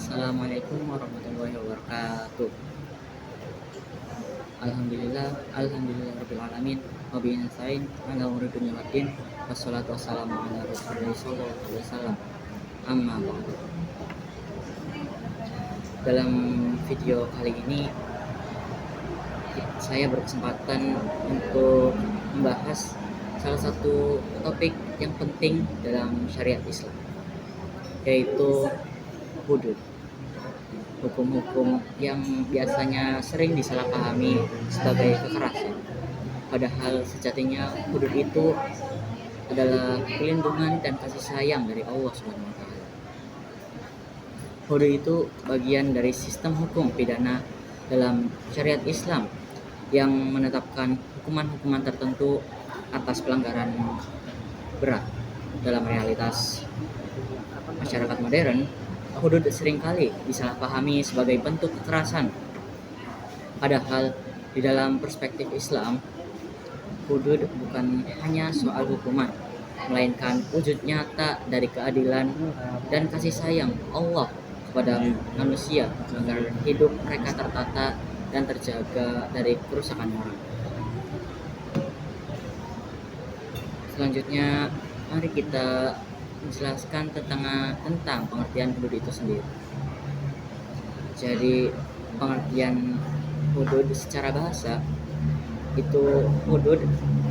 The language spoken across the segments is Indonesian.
Assalamualaikum warahmatullahi wabarakatuh. Alhamdulillah rabbil alamin. Wa bihi nasta'in ala umuri dunya waddin. Wassalatu wassalamu ala Rasulillah sallallahu alaihi wasallam. Amma ba'du. Dalam video kali ini saya berkesempatan untuk membahas salah satu topik yang penting dalam syariat Islam, yaitu hudud. Hukum-hukum yang biasanya sering disalahpahami sebagai kekerasan, padahal sejatinya hudud itu adalah perlindungan dan kasih sayang dari Allah SWT. Hudud itu bagian dari sistem hukum pidana dalam syariat Islam yang menetapkan hukuman-hukuman tertentu atas pelanggaran berat. Dalam realitas masyarakat modern, hudud seringkali disalahpahami sebagai bentuk kekerasan. Padahal di dalam perspektif Islam, hudud bukan hanya soal hukuman, melainkan wujud nyata dari keadilan dan kasih sayang Allah kepada manusia agar hidup mereka tertata dan terjaga dari kerusakan moral. Selanjutnya, mari kita menjelaskan tentang pengertian hudud itu sendiri. Jadi, pengertian hudud secara bahasa itu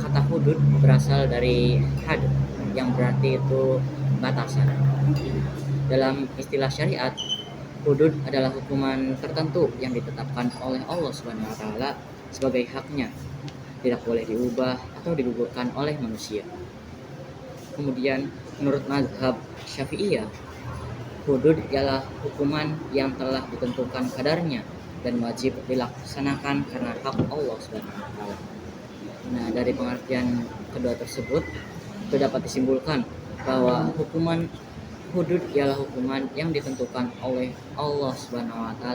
kata hudud berasal dari had, yang berarti itu batasan. Dalam istilah syariat, hudud adalah hukuman tertentu yang ditetapkan oleh Allah SWT sebagai haknya, tidak boleh diubah atau digugurkan oleh manusia. Kemudian menurut mazhab Syafi'iyah, hudud ialah hukuman yang telah ditentukan kadarnya dan wajib dilaksanakan karena hak Allah SWT. Nah, dari pengertian kedua tersebut, itu dapat disimpulkan bahwa hukuman hudud ialah hukuman yang ditentukan oleh Allah SWT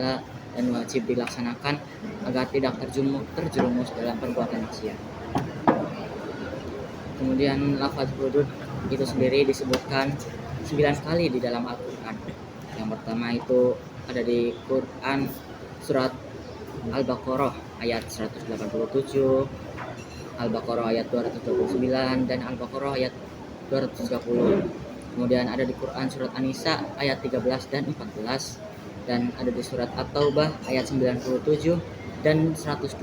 dan wajib dilaksanakan agar tidak terjerumus dalam perbuatan maksiat. Kemudian lafaz hudud itu sendiri disebutkan 9 kali di dalam Al-Quran. Yang pertama itu ada di Quran surat Al-Baqarah ayat 187, Al-Baqarah ayat 229, dan Al-Baqarah ayat 230. Kemudian ada di Quran surat An-Nisa ayat 13 dan 14, dan ada di surat At-Taubah ayat 97 dan 112.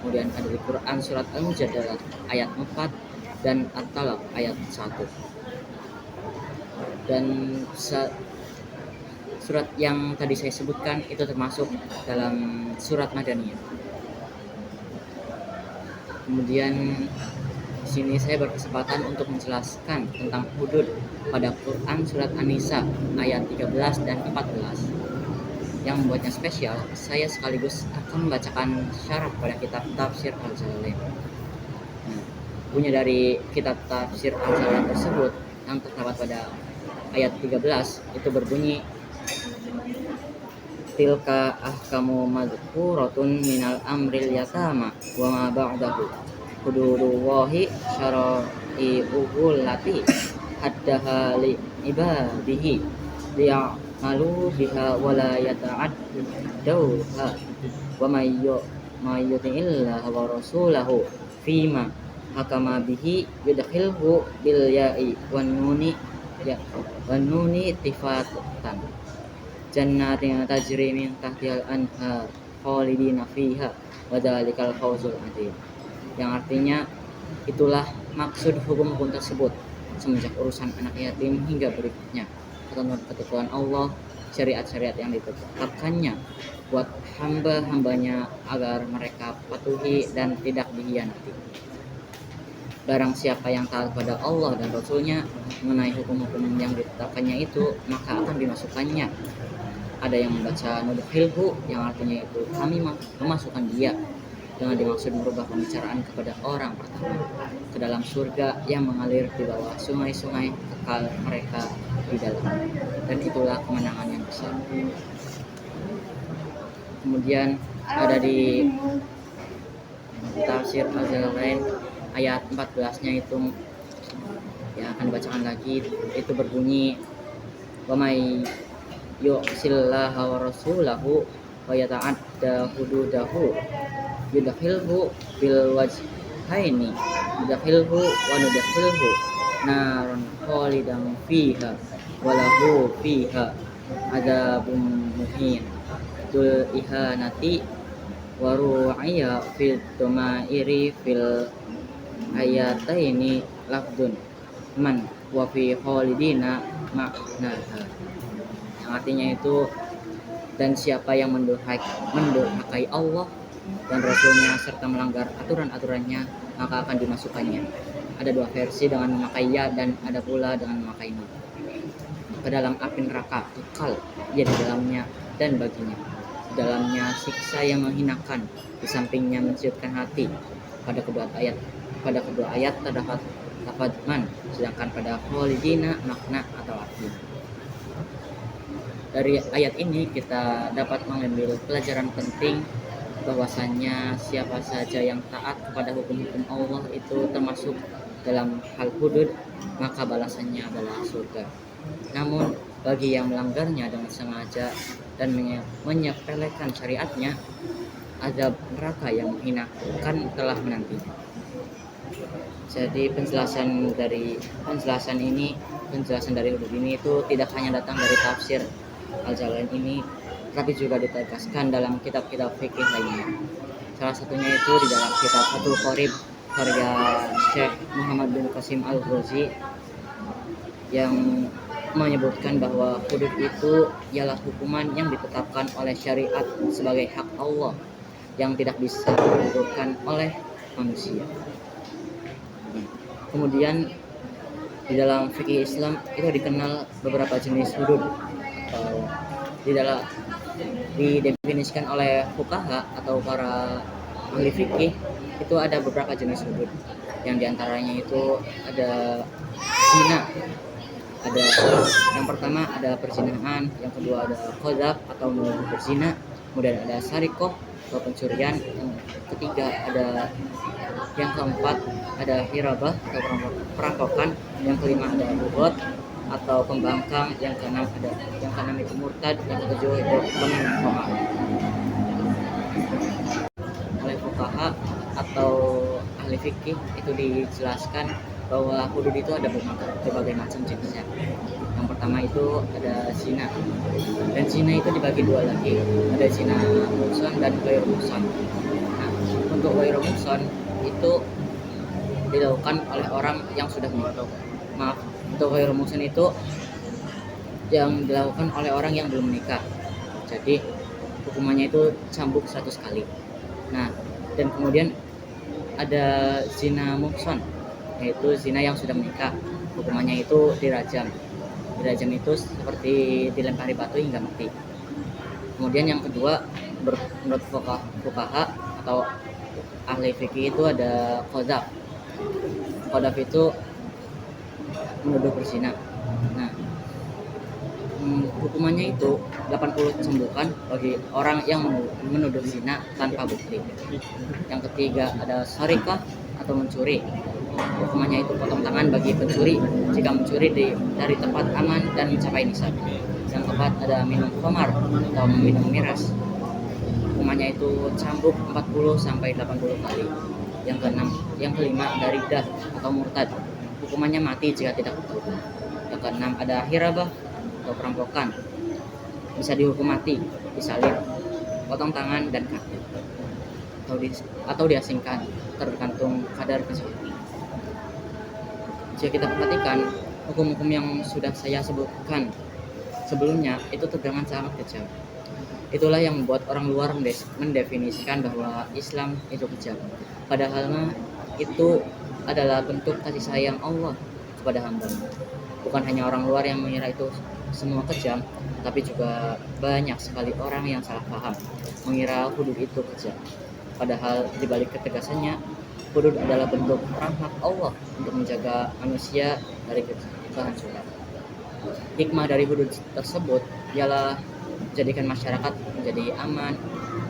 Kemudian ada di Quran surat Al-Mujadalah ayat 4 dan At-Talaq ayat 1. Dan surat yang tadi saya sebutkan itu termasuk dalam surat Madaniyah. Kemudian di sini saya berkesempatan untuk menjelaskan tentang hudud pada Quran surat An-Nisa ayat 13 dan 14. Yang membuatnya spesial, saya sekaligus akan membacakan syarah pada kitab Tafsir Al-Jalalain. Bunyi dari kitab Tafsir Al-Jalalain tersebut yang terdapat pada ayat 13 itu berbunyi, tilka ahkamu madhkuratun minal amril yatama wa ma ba'dahu hududullahi syara'i'uhul lati haddaha li ibadihi liya'malu biha wa la yata'addawha wa may yuti'illaha wa rasulahu fima hakama bihi yudkhilhu bil ya'i wan nuni tifatan jannatin tajri min tahtihal anhar khalidina fiha wa dzalikal fawzul adzim. Yang artinya, itulah maksud hukum-hukum tersebut semenjak urusan anak yatim hingga berikutnya, ketentuan Allah, syariat-syariat yang ditetapkannya buat hamba-hambanya agar mereka patuhi dan tidak dikhianati. Barang siapa yang taat pada Allah dan Rasulnya mengenai hukum-hukum yang ditetapkannya itu, maka akan dimasukkannya. Ada yang membaca nudkhilhu, yang artinya itu kami memasukkan dia, dengan dimaksud merubah pembicaraan kepada orang pertama ke dalam surga yang mengalir di bawah sungai-sungai kekal mereka di dalam, dan itulah kemenangan yang besar. Kemudian ada di Tafsir Al-Jalalain ayat 14-nya itu yang akan dibacakan lagi, itu berbunyi, wa may yu'sillaha wa rasulahu wa yata'adda hududahu yudakhilhu bil wajhaini yudakhilhu wa nudakhilhu naron khalidan fiha walahu fiha adzabun muhin dul ihanati wa ru'aya fil domairi fil ayataini lafdun man wa fi khalidina maknaha, yang artinya itu, dan siapa yang mendurhakai Allah dan Rasulnya serta melanggar aturan-aturannya maka akan dimasukkannya. Ada dua versi dengan memakai ya dan ada pula dengan memakai nun ke dalam api neraka kekal ia di dalamnya dan baginya di dalamnya siksa yang menghinakan, di sampingnya menciutkan hati. Pada kedua ayat terdapat lafaz man, sedangkan pada khalidina makna atau arti. Dari ayat ini kita dapat mengambil pelajaran penting bahwasannya siapa saja yang taat kepada hukum-hukum Allah itu termasuk dalam hal hudud, maka balasannya adalah surga. Namun bagi yang melanggarnya dengan sengaja dan menyepelekan syariatnya, azab neraka yang menghinakan telah menantinya. Jadi penjelasan dari hudud ini itu tidak hanya datang dari tafsir Al-Jalalain ini, tapi juga ditegaskan dalam kitab-kitab fikih lainnya. Salah satunya itu di dalam kitab Fathul Qorib karya Syekh Muhammad bin Qasim Al-Ghazi yang menyebutkan bahwa hudud itu ialah hukuman yang ditetapkan oleh syariat sebagai hak Allah yang tidak bisa dilakukan oleh manusia. Kemudian di dalam fikih Islam itu dikenal beberapa jenis hudud, atau didefinisikan oleh fuqaha atau para ahli fikih itu ada beberapa jenis hudud. Yang diantaranya itu ada zina, ada yang pertama ada perzinahan, yang kedua ada qadzaf atau menuduh berzina, kemudian ada sarikoh atau pencurian, yang ketiga ada, yang keempat ada hirabah atau perampokan, yang kelima ada bugot atau pembangkang, yang keenam itu murtad, yang ketujuh itu penghinaan khamar. Oleh fuqaha atau ahli fikih itu dijelaskan bahwa hudud itu ada berbagai macam jenisnya. Yang pertama itu ada zina, dan zina itu dibagi dua lagi, ada zina muhsan dan ghairu muhsan. Nah, untuk ghairu muhsan itu dilakukan oleh orang yang sudah menikah. Untuk ghairu muhsan itu yang dilakukan oleh orang yang belum menikah. Jadi hukumannya itu cambuk 100 kali. Nah, dan kemudian ada zina muhsan, yaitu zina yang sudah menikah. Hukumannya itu dirajam. Dirajam itu seperti dilempari batu hingga mati. Kemudian yang kedua, menurut fuqaha atau ahli fikih itu ada qadzaf. Qadzaf itu menuduh berzina. Nah, hukumannya itu 80 cambukan bagi orang yang menuduh zina tanpa bukti. Yang ketiga ada sarikah atau mencuri. Hukumannya itu potong tangan bagi pencuri jika mencuri dari tempat aman dan mencapai nisab. Yang keempat ada minum khamar atau minum miras. Hukumannya itu cambuk 40 sampai 80 kali. Yang kelima ada ridah atau murtad. Hukumannya mati jika tidak bertobat. Yang keenam ada hirabah atau perampokan. Bisa dihukum mati, disalib, potong tangan dan kaki, atau diasingkan, tergantung kadar kesulitan. Jika kita perhatikan, hukum-hukum yang sudah saya sebutkan sebelumnya itu terdengar sangat kejam. Itulah yang membuat orang luar mendefinisikan bahwa Islam itu kejam. Padahal itu adalah bentuk kasih sayang Allah kepada hamba. Bukan hanya orang luar yang mengira itu semua kejam, tapi juga banyak sekali orang yang salah paham, mengira hudud itu kejam. Padahal di balik ketegasannya, hudud adalah bentuk rahmat Allah untuk menjaga manusia dari kehancuran. Hikmah dari hudud tersebut ialah menjadikan masyarakat menjadi aman,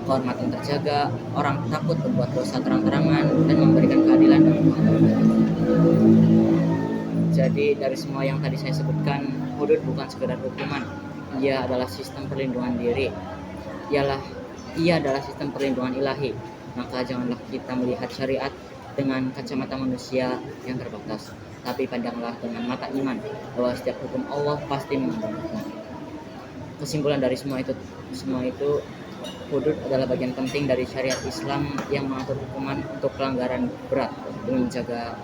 kehormatan terjaga, orang takut berbuat dosa terang-terangan, dan memberikan keadilan bagi manusia. Jadi dari semua yang tadi saya sebutkan, hudud bukan sekedar hukuman, ia adalah sistem perlindungan diri, ialah ia adalah sistem perlindungan ilahi. Maka janganlah kita melihat syariat dengan kacamata manusia yang terbatas, tapi pandanglah dengan mata iman bahwa setiap hukum Allah pasti mengandung hikmah. Kesimpulan dari semua itu hudud adalah bagian penting dari syariat Islam yang mengatur hukuman untuk pelanggaran berat demi menjaga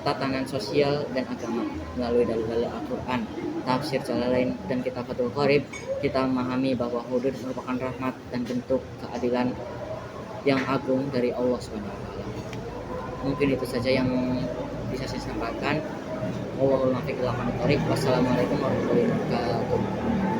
tatanan sosial dan agama. Melalui dalil-dalil Al-Quran, tafsir Jalalain, dan kitab Fathul Qorib, kita memahami bahwa hudud merupakan rahmat dan bentuk keadilan yang agung dari Allah SWT. Mungkin itu saja yang bisa saya sampaikan. Wassalamualaikum warahmatullahi wabarakatuh.